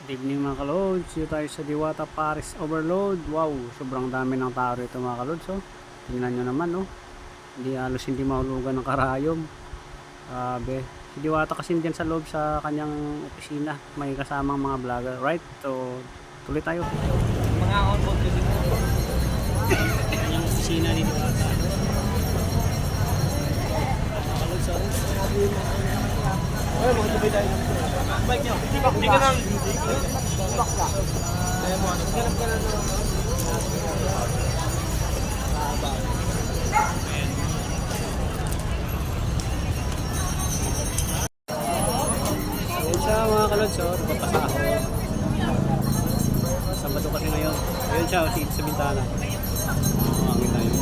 Good evening mga kalods, dito tayo sa Diwata Paris Overload. Wow, sobrang dami ng tao rito mga kalods. Oh. Tingnan nyo naman, oh. Hindi halos hindi mahulugan ng karayom. Si Diwata kasi dyan sa loob sa kanyang opisina, may kasamang mga vlogger, right? So, tuloy tayo. Mga on-board kasi mo. Kanyang opisina ni Diwata. Mga kalods, oh. Ay, mga tubay tayo ng bike nyo. Hindi ka nang bak ka. Kaya mo, ganap ka na Ayan siya mga kalods, oh. Napapasahod. Sabado kasi ngayon. Ayan siya, oh, sa bintana. Makakita yun.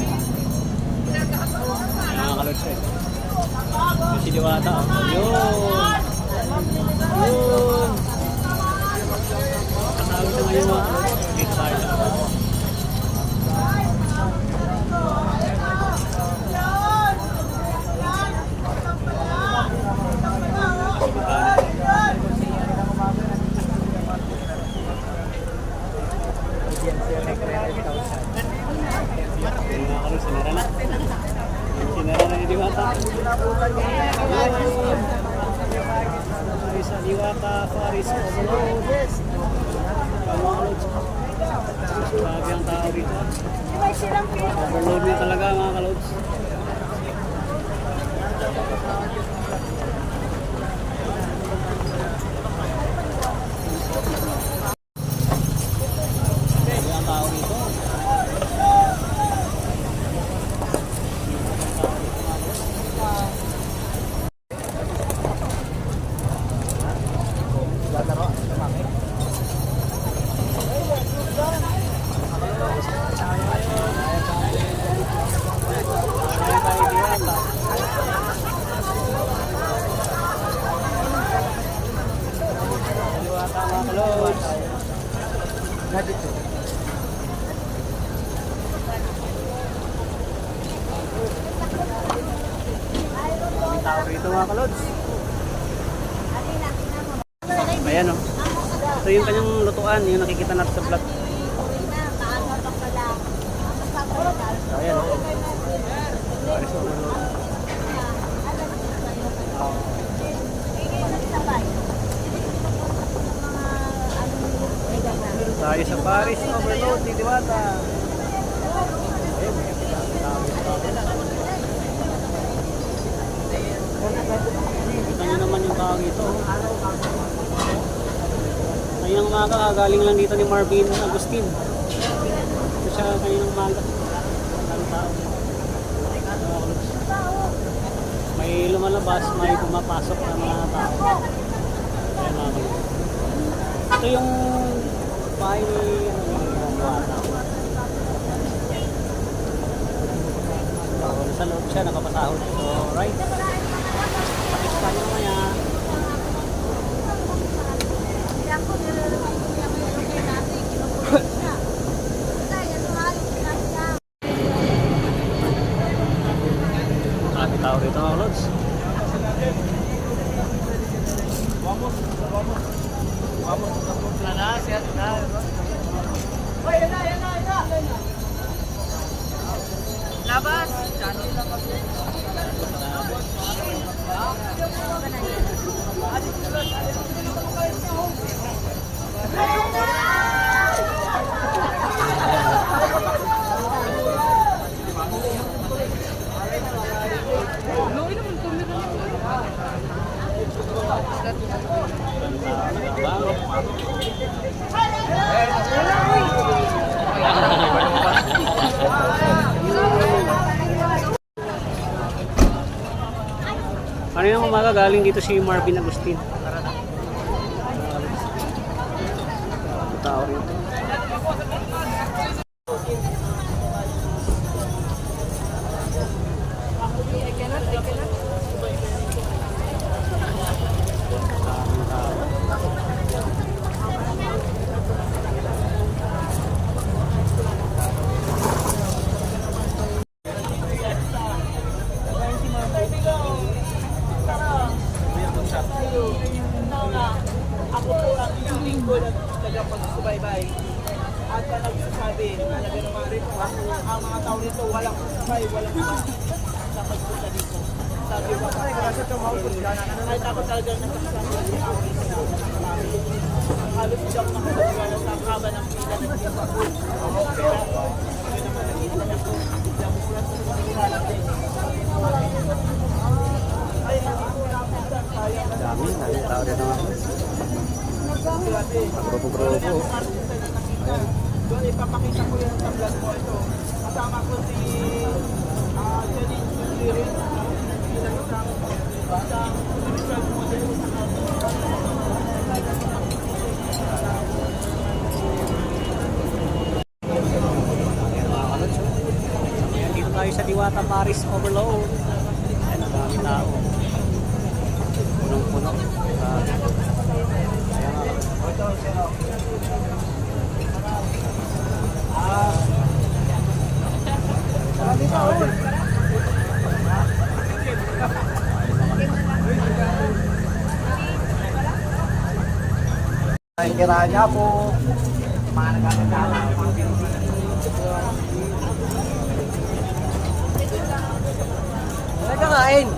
Ayan mga kalods, eh. Yung si Diwata, oh. Yun! Yun! Kasama siya ngayon mga kalods. Dito tayo sa labas. Yung mga kalods, sinara na. Sinara na yung Diwata. Ay, sa Diwata Paris Overload. Mga kalods. Grabe ang tao dito. Overload na talaga mga kalods. Grabe ang tao dito. Tao rito mga kalods. Ayan o. Ito yung kanyang lutuan, yung nakikita natin sa vlog. So, ayan o. Paris Overload. Tayo sa Paris Overload ni Diwata. Kita nyo naman yung tao dito. Ngayong umaga, galing lang dito ni Marvin Agustin. Ito siya ngayong umaga. Ang tao. May lumalabas, may pumapasok na mga tao. Ayan mga kalods. Ito yung bahay ni Diwata. Sa loob siya, nakapasahod. So, right. Pakista nyo maya. Marami tao rito mga kalods. Labas! Kaninang umaga galing dito si Marvin Agustin. Tao rito. Ako po lang. ko na talagang pagsubaybay. At na nagsasabi na naganaman rito, ang mga tao rito walang sabay, walang iba sa pagpunta dito. Sabi ko, kasi tumawag ko sila na ay dapat talagang nagsasabi ang rito na halos siyang nakasagala sa kaba ng pila ng Liverpool. Pero, ano naman nakita na po, yung sulat sa mga kilala din. Ay, hindi ko napitan tayo. Dami tao dito mga kalod. Grupo-grupo. Doon ipapakita ko yung tablat ko ito. Kasama ko si Janine Sulirin, bilang isang spiritual model sa Ayan, dito tayo sa Diwata Paris Overload. Ayan, ang dami tao. Punong-puno. Ayan, Ay, kiranya po. Mga nagkakasama. Nagkakain.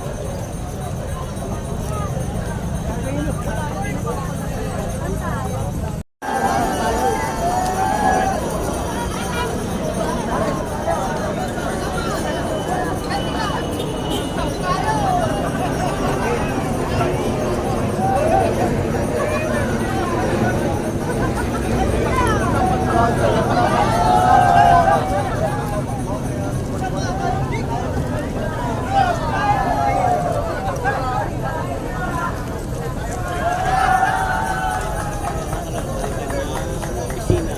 opisina.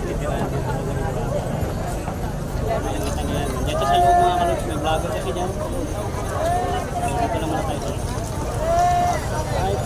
Tinitirahan dito sa Diwata. Dito sa loob mga kalod, may vlogger kasi dyan. Dito lang muna tayo. Right.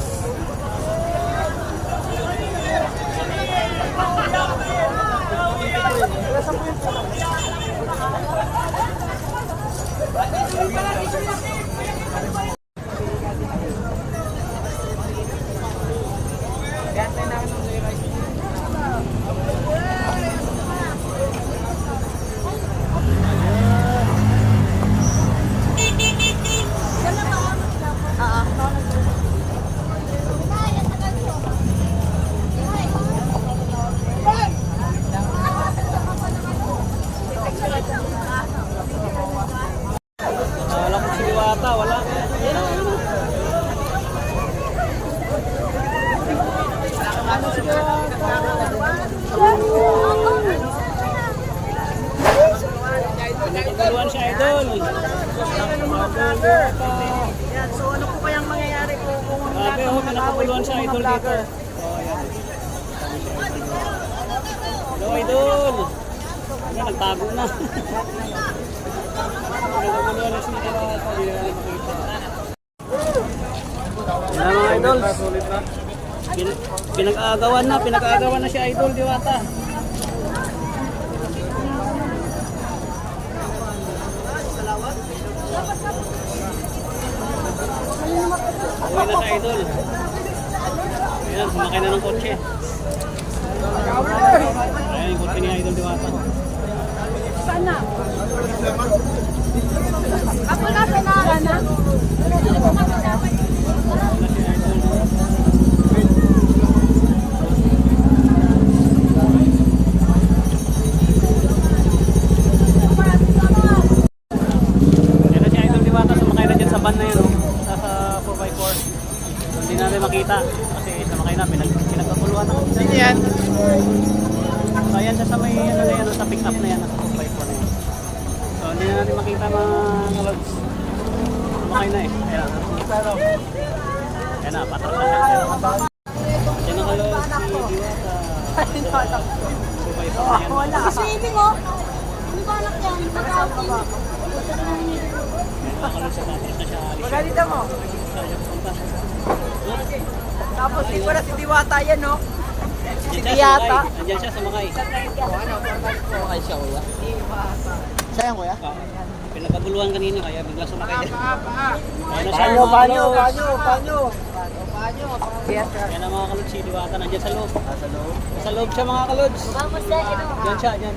Wala ko si Diwata, wala. Yan o, yan o. Ano si Pinakagaluan si Idol. Yan, so ano po kayang mangyayari kung Grabe oh, pinakagaluan si Idol dito. Oh, ayan. Hello Idol. Ano, nagtago na. Pinakagaluan na si Diwata, hindi na makita. Yan mga Idol. Pinag-aagawan na si Idol Diwata. Uwi na sa Idol. Ayan, sumakay na ng kotse. Ayan, yung kotse ni Idol Diwata. Sana. Ako na pinara na. Wala si Idol. Ayan na si Idol Diwata, sumakay na dyan sa van na yun. Sa 4x4. So, hindi natin makita. Kasi sumakay na, pinagkakuluan na. Sino yan? So, ayan siya sa may ano na yan, sa pick up na yan, sa 4x4 na yan. So, hindi na natin makita mga kalods. Sumakay na eh. Ayan. Ayan na, patras na siya. Ayan na kalods, si Diwata. 4x4 na yan. Wala. Swimming oh. Hindi ba anak yan? Mag-outing. Ayan na kalods, patras na siya. Magalita mo. Tapos di pala si Diwata yan, no? Si Diwata. Nandiyan siya sumakay. Okay siya, kuya. Siya yan, kuya? Pinagkaguluhan kanina kaya bigla sumakay. Ayan na siya. Panyo, mga panyo, kalods. panyo, panyo. Yan ang mga kalods, si Diwata nandiyan sa loob. Sa loob siya mga kalods. Diyan siya, diyan.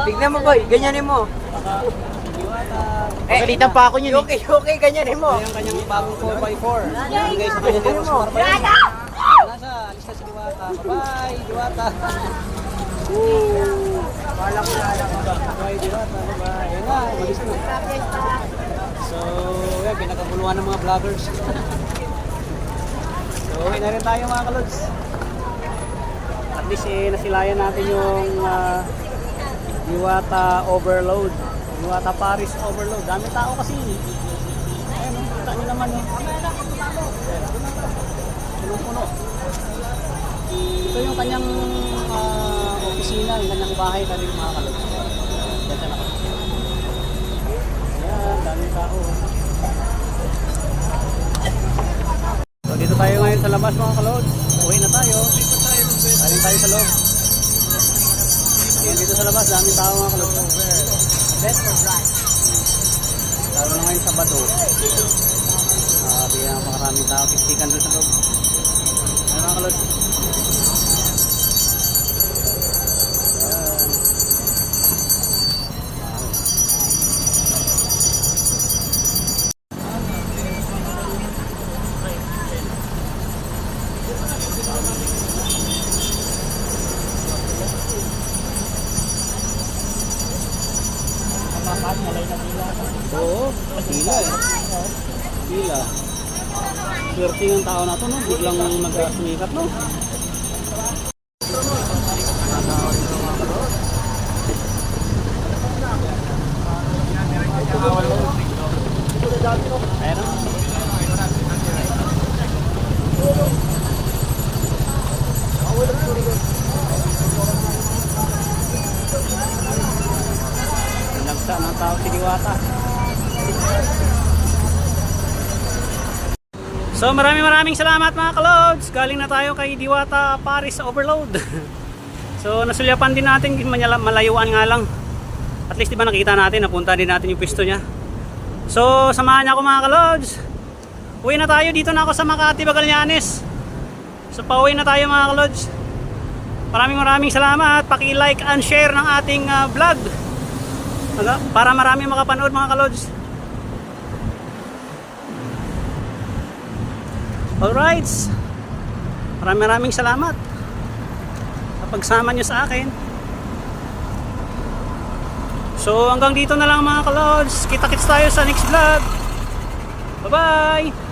Tignan mo boy, ganyanin mo. Baka si Diwata. Pagalitan pa ako niyan. Okay, ganyanin mo. Ito yung kanyang bagong 4x4. Bigay sa kanya ni Rosmar pa yun. Wala siya, alis na si Diwata. Bye, Diwata. Wala ko na. Bye, Diwata. Bye. Ayan na, umalis na. So, yan, pinakaguluhan ng mga vloggers. So, uwi na rin tayo mga kalods. At least, nasilayan natin yung Diwata Overload. Diwata Paris Overload. Dami tao kasi. Ayan, kita nyo naman. Punong-puno. Ito yung kanyang opisina, yung kanyang bahay na rin mga kalods. Diyan siya nakapagpapalagay. Ayan, daming tao. So dito tayo ngayon sa labas mga kalod. Uwi na tayo. Galing tayo sa loob. Ayan, dito sa labas, daming tao mga kalod. Left or right? Lalo na ngayon Sabado. Bigyan ang pakaraming tao. Kiksikan doon sa loob. Ayan mga kalod. Oo, pila eh. Pila. Swerte ng tao na to, no? Biglang nag-sumikat, no? Ayan. Nagsa ng tao si Diwata. So maraming salamat mga kalods. Galing na tayo kay Diwata Paris Overload. So nasulyapan din natin, malayuan nga lang. At least diba nakita natin, napunta din natin yung pisto niya. So samahan niya ako mga kalods. Uwi na tayo, dito na ako sa Makati, Magallanes. So pauwi na tayo mga kalods. Maraming salamat. Paki-like and share ng ating vlog para marami makapanood mga kalods. Alright, maraming salamat sa pagsama nyo sa akin. So hanggang dito na lang mga kalods. Kita-kits tayo sa next vlog. Bye bye.